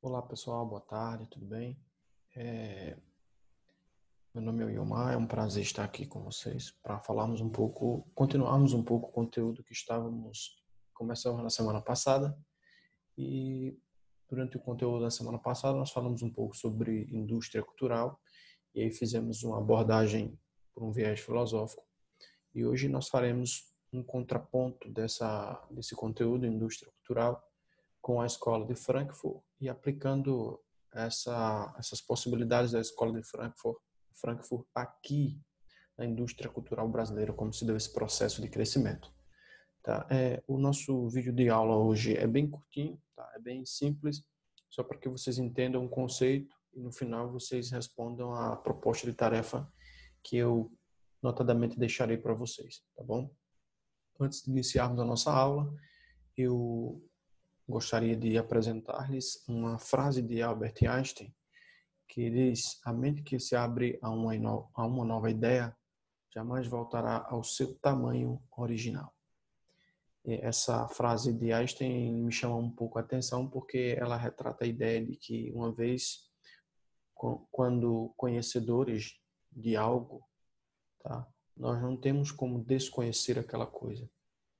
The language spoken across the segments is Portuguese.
Olá pessoal, boa tarde, tudo bem? É, Meu nome é Iomar, é um prazer estar aqui com vocês para falarmos um pouco, continuarmos um pouco o conteúdo que começamos na semana passada. E durante o conteúdo da semana passada nós falamos um pouco sobre indústria cultural e aí fizemos uma abordagem por um viés filosófico. E hoje nós faremos um contraponto desse conteúdo, indústria cultural, com a escola de Frankfurt e aplicando essas possibilidades da escola de Frankfurt aqui na indústria cultural brasileira, como se deu esse processo de crescimento. Tá? O nosso vídeo de aula hoje é bem curtinho, tá? É bem simples, só para que vocês entendam o conceito e no final vocês respondam a proposta de tarefa que eu notadamente deixarei para vocês, tá bom? Antes de iniciarmos a nossa aula, eu gostaria de apresentar-lhes uma frase de Albert Einstein que diz: a mente que se abre a uma nova ideia jamais voltará ao seu tamanho original. E essa frase de Einstein me chama um pouco a atenção porque ela retrata a ideia de que uma vez, quando conhecedores de algo, tá, nós não temos como desconhecer aquela coisa.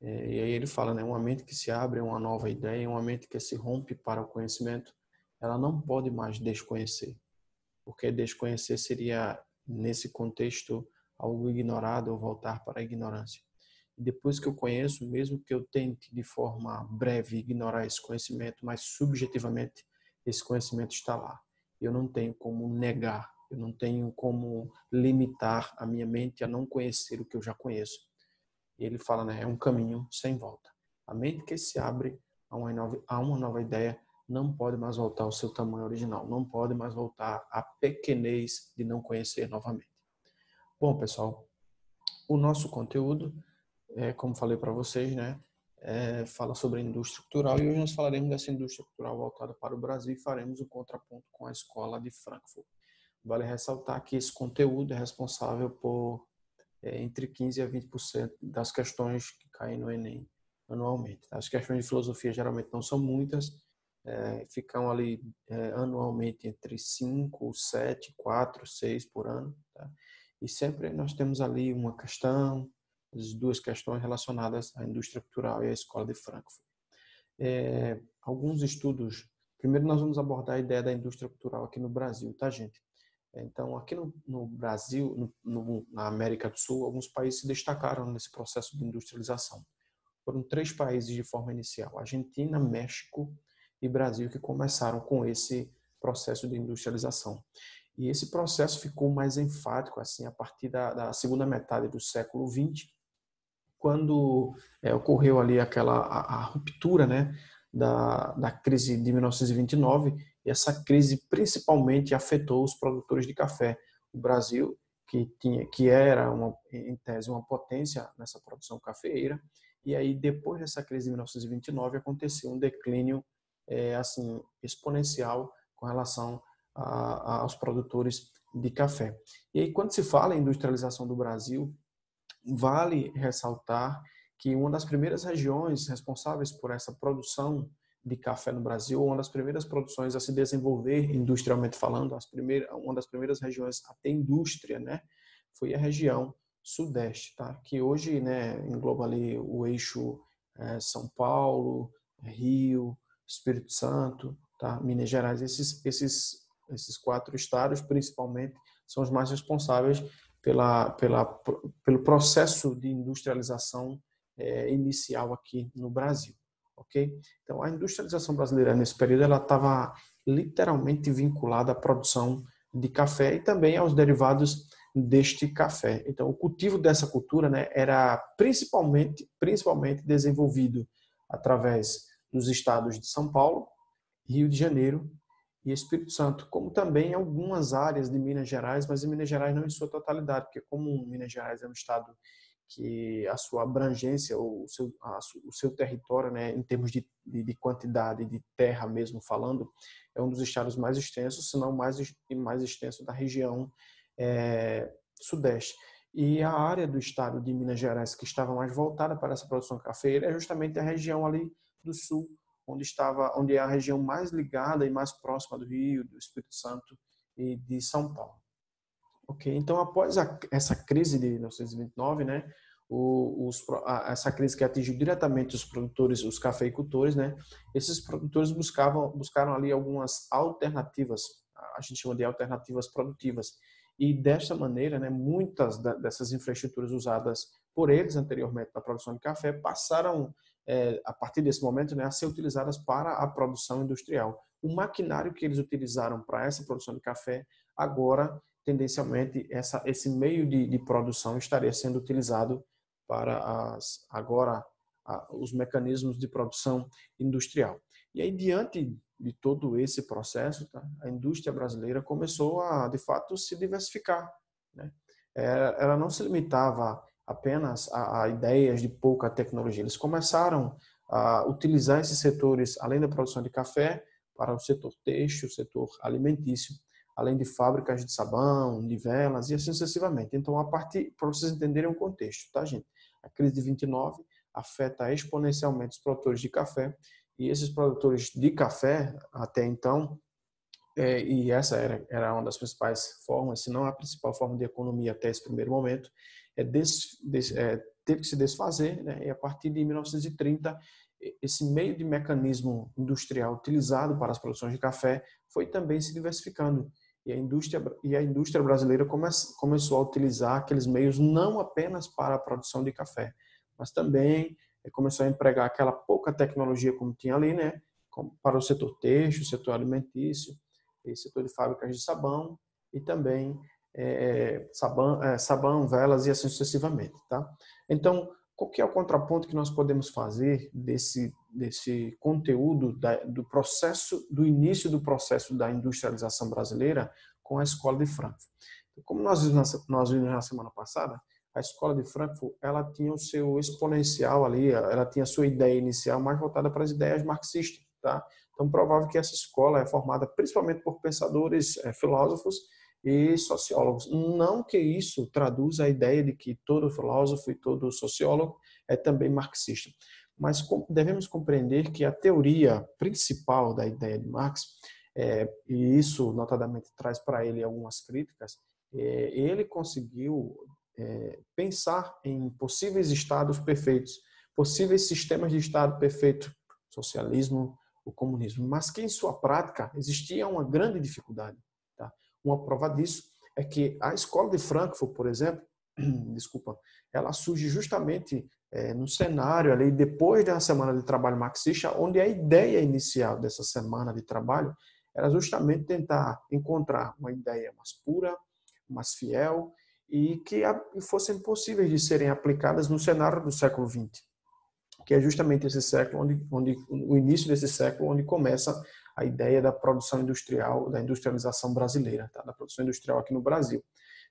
E aí ele fala, né, uma mente que se abre a uma nova ideia, uma mente que se rompe para o conhecimento, ela não pode mais desconhecer, porque desconhecer seria, nesse contexto, algo ignorado ou voltar para a ignorância. E depois que eu conheço, mesmo que eu tente de forma breve ignorar esse conhecimento, mas subjetivamente esse conhecimento está lá. Eu não tenho como negar, eu não tenho como limitar a minha mente a não conhecer o que eu já conheço. E ele fala, né, é um caminho sem volta. A mente que se abre a uma nova ideia não pode mais voltar ao seu tamanho original, não pode mais voltar à pequenez de não conhecer novamente. Bom, pessoal, o nosso conteúdo, como falei para vocês, né, fala sobre a indústria cultural e hoje nós falaremos dessa indústria cultural voltada para o Brasil e faremos o contraponto com a escola de Frankfurt. Vale ressaltar que esse conteúdo é responsável por entre 15% a 20% das questões que caem no Enem anualmente. As questões de filosofia geralmente não são muitas, ficam ali anualmente entre 5, 7, 4, 6 por ano. Tá? E sempre nós temos ali uma questão, as duas questões relacionadas à indústria cultural e à escola de Frankfurt. Alguns estudos, primeiro nós vamos abordar a ideia da indústria cultural aqui no Brasil, tá, gente? Então, aqui no Brasil, na América do Sul, alguns países se destacaram nesse processo de industrialização. Foram 3 países de forma inicial: Argentina, México e Brasil, que começaram com esse processo de industrialização. E esse processo ficou mais enfático assim a partir da segunda metade do século XX, quando ocorreu ali a ruptura, né, da crise de 1929, e essa crise principalmente afetou os produtores de café. O Brasil, que era em tese uma potência nessa produção cafeeira, e aí depois dessa crise de 1929 aconteceu um declínio assim exponencial com relação aos produtores de café. E aí quando se fala em industrialização do Brasil, vale ressaltar que uma das primeiras regiões responsáveis por essa produção de café no Brasil, uma das primeiras produções a se desenvolver industrialmente falando, uma das primeiras regiões a ter indústria, né, foi a região sudeste, tá? Que hoje, né, engloba ali o eixo São Paulo, Rio, Espírito Santo, tá? Minas Gerais. Esses 4 estados, principalmente, são os mais responsáveis pelo processo de industrialização inicial aqui no Brasil, ok? Então, a industrialização brasileira nesse período ela estava literalmente vinculada à produção de café e também aos derivados deste café. Então, o cultivo dessa cultura, né, era principalmente desenvolvido através dos estados de São Paulo, Rio de Janeiro e Espírito Santo, como também em algumas áreas de Minas Gerais, mas em Minas Gerais não em sua totalidade, porque como Minas Gerais é um estado que a sua abrangência, ou o seu território, né, em termos de quantidade de terra mesmo falando, é um dos estados mais extensos, se não mais extenso da região sudeste. E a área do estado de Minas Gerais que estava mais voltada para essa produção cafeira é justamente a região ali do sul, onde é a região mais ligada e mais próxima do Rio, do Espírito Santo e de São Paulo. Ok, então após essa crise de 1929, né, essa crise que atingiu diretamente os produtores, os cafeicultores, né, esses produtores buscaram ali algumas alternativas, a gente chama de alternativas produtivas, e desta maneira, né, muitas dessas infraestruturas usadas por eles anteriormente na produção de café passaram, a partir desse momento, né, a ser utilizadas para a produção industrial. O maquinário que eles utilizaram para essa produção de café, agora, tendencialmente, esse meio de produção estaria sendo utilizado para os mecanismos de produção industrial. E aí, diante de todo esse processo, tá, a indústria brasileira começou a, de fato, se diversificar, né? Ela não se limitava apenas a ideias de pouca tecnologia. Eles começaram a utilizar esses setores, além da produção de café, para o setor têxtil, o setor alimentício, além de fábricas de sabão, de velas e assim sucessivamente. Então, para vocês entenderem o contexto, tá, gente? A crise de 29 afeta exponencialmente os produtores de café, e esses produtores de café, até então, e essa era uma das principais formas, se não a principal forma de economia até esse primeiro momento, teve que se desfazer, né? E a partir de 1930, esse meio de mecanismo industrial utilizado para as produções de café foi também se diversificando. E a indústria brasileira começou a utilizar aqueles meios não apenas para a produção de café, mas também começou a empregar aquela pouca tecnologia como tinha ali, né, para o setor têxtil, setor alimentício, e setor de fábricas de sabão e também sabão, velas e assim sucessivamente, tá? Então, qual que é o contraponto que nós podemos fazer desse conteúdo do início do processo da industrialização brasileira com a Escola de Frankfurt? Como nós vimos na semana passada, a Escola de Frankfurt, ela tinha o seu exponencial ali, ela tinha a sua ideia inicial mais voltada para as ideias marxistas, tá? Então, provável que essa escola é formada principalmente por pensadores, filósofos e sociólogos. Não que isso traduza a ideia de que todo filósofo e todo sociólogo é também marxista, mas devemos compreender que a teoria principal da ideia de Marx, e isso notadamente traz para ele algumas críticas, ele conseguiu pensar em possíveis estados perfeitos, possíveis sistemas de estado perfeito, socialismo, o comunismo, mas que em sua prática existia uma grande dificuldade. Tá? Uma prova disso é que a Escola de Frankfurt, por exemplo, desculpa, ela surge justamente no cenário ali depois da semana de trabalho marxista, onde a ideia inicial dessa semana de trabalho era justamente tentar encontrar uma ideia mais pura, mais fiel e que fossem possíveis de serem aplicadas no cenário do século XX, que é justamente esse século onde o início desse século onde começa a ideia da produção industrial, da industrialização brasileira, tá? Da produção industrial aqui no Brasil.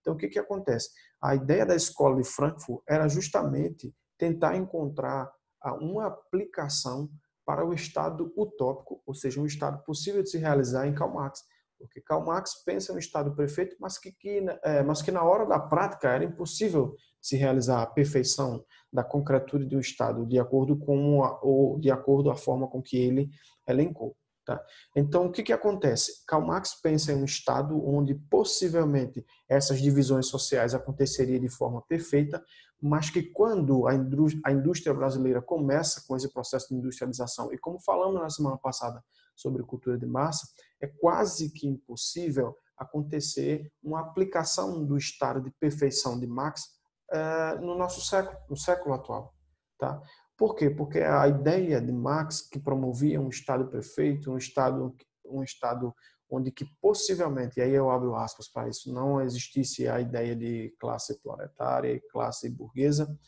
Então, o que acontece? A ideia da Escola de Frankfurt era justamente tentar encontrar uma aplicação para o estado utópico, ou seja, um estado possível de se realizar em Karl Marx. Porque Karl Marx pensa no estado perfeito, mas que na hora da prática era impossível se realizar a perfeição da concretude de um estado de acordo com a forma com que ele elencou. Tá? Então, o que acontece? Karl Marx pensa em um estado onde possivelmente essas divisões sociais aconteceriam de forma perfeita, mas que quando a indústria brasileira começa com esse processo de industrialização, e como falamos na semana passada sobre cultura de massa, é quase que impossível acontecer uma aplicação do estado de perfeição de Marx no nosso século, no século atual. Tá? Por quê? Porque a ideia de Marx, que promovia um estado perfeito, um estado onde que possivelmente, e aí eu abro aspas para isso, não existisse a ideia de classe proletária e classe burguesa,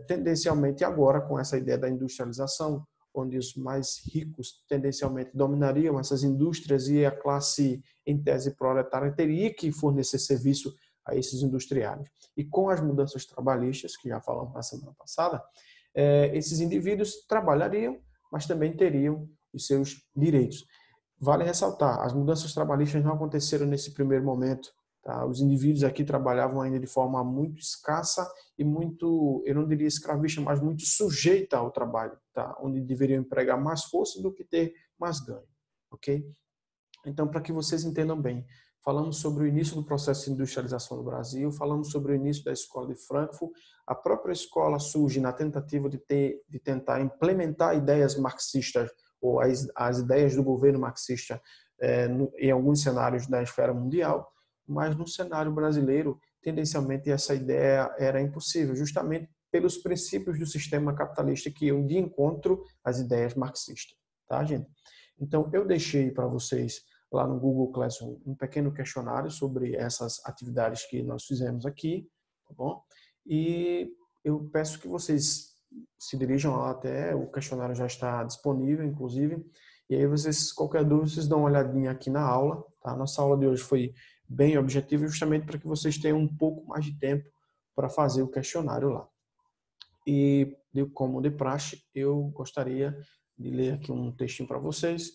tendencialmente agora com essa ideia da industrialização, onde os mais ricos tendencialmente dominariam essas indústrias e a classe, em tese proletária, teria que fornecer serviço a esses industriais. E com as mudanças trabalhistas, que já falamos na semana passada, esses indivíduos trabalhariam, mas também teriam os seus direitos. Vale ressaltar, as mudanças trabalhistas não aconteceram nesse primeiro momento, Tá? Os indivíduos aqui trabalhavam ainda de forma muito escassa e muito, eu não diria escravista, mas muito sujeita ao trabalho, tá? Onde deveriam empregar mais força do que ter mais ganho, ok? Então, para que vocês entendam bem, falamos sobre o início do processo de industrialização no Brasil, falamos sobre o início da escola de Frankfurt. A própria escola surge na tentativa de tentar implementar ideias marxistas ou as ideias do governo marxista em alguns cenários da esfera mundial, mas no cenário brasileiro, tendencialmente essa ideia era impossível, justamente pelos princípios do sistema capitalista que iam de encontro às ideias marxistas, tá, gente? Então, eu deixei para vocês lá no Google Classroom um pequeno questionário sobre essas atividades que nós fizemos aqui, tá bom? E eu peço que vocês se dirijam lá até, o questionário já está disponível, inclusive, e aí vocês, qualquer dúvida, vocês dão uma olhadinha aqui na aula, tá? A nossa aula de hoje foi bem objetiva, justamente para que vocês tenham um pouco mais de tempo para fazer o questionário lá. E, como de praxe, eu gostaria de ler aqui um textinho para vocês,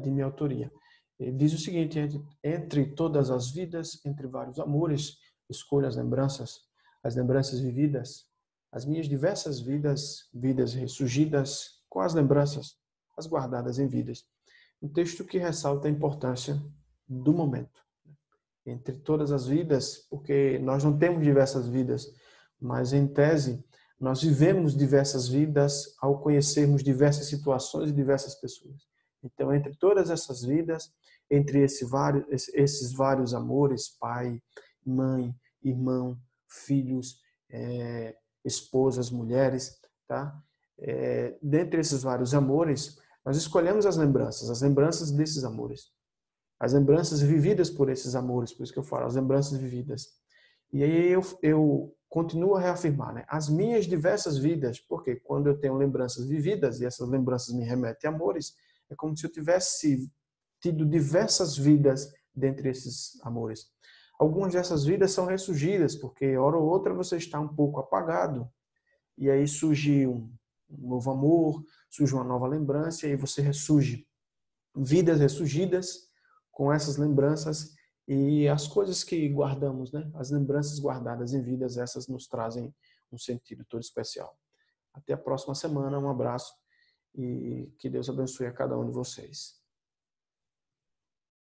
de minha autoria. Ele diz o seguinte: entre todas as vidas, entre vários amores, escolho as lembranças vividas, as minhas diversas vidas, vidas ressurgidas, com as lembranças, as guardadas em vidas. Um texto que ressalta a importância do momento. Entre todas as vidas, porque nós não temos diversas vidas, mas em tese, nós vivemos diversas vidas ao conhecermos diversas situações e diversas pessoas. Então, entre todas essas vidas, entre esses vários amores, pai, mãe, irmão, filhos, esposas, mulheres, tá? Dentre esses vários amores, nós escolhemos as lembranças desses amores. As lembranças vividas por esses amores, por isso que eu falo, as lembranças vividas. E aí eu continuo a reafirmar, né? As minhas diversas vidas, porque quando eu tenho lembranças vividas e essas lembranças me remetem a amores, é como se eu tivesse tido diversas vidas dentre esses amores. Algumas dessas vidas são ressurgidas, porque hora ou outra você está um pouco apagado, e aí surge um novo amor, surge uma nova lembrança, e aí você ressurge. Vidas ressurgidas com essas lembranças e as coisas que guardamos, né? As lembranças guardadas em vidas, essas nos trazem um sentido todo especial. Até a próxima semana, um abraço e que Deus abençoe a cada um de vocês.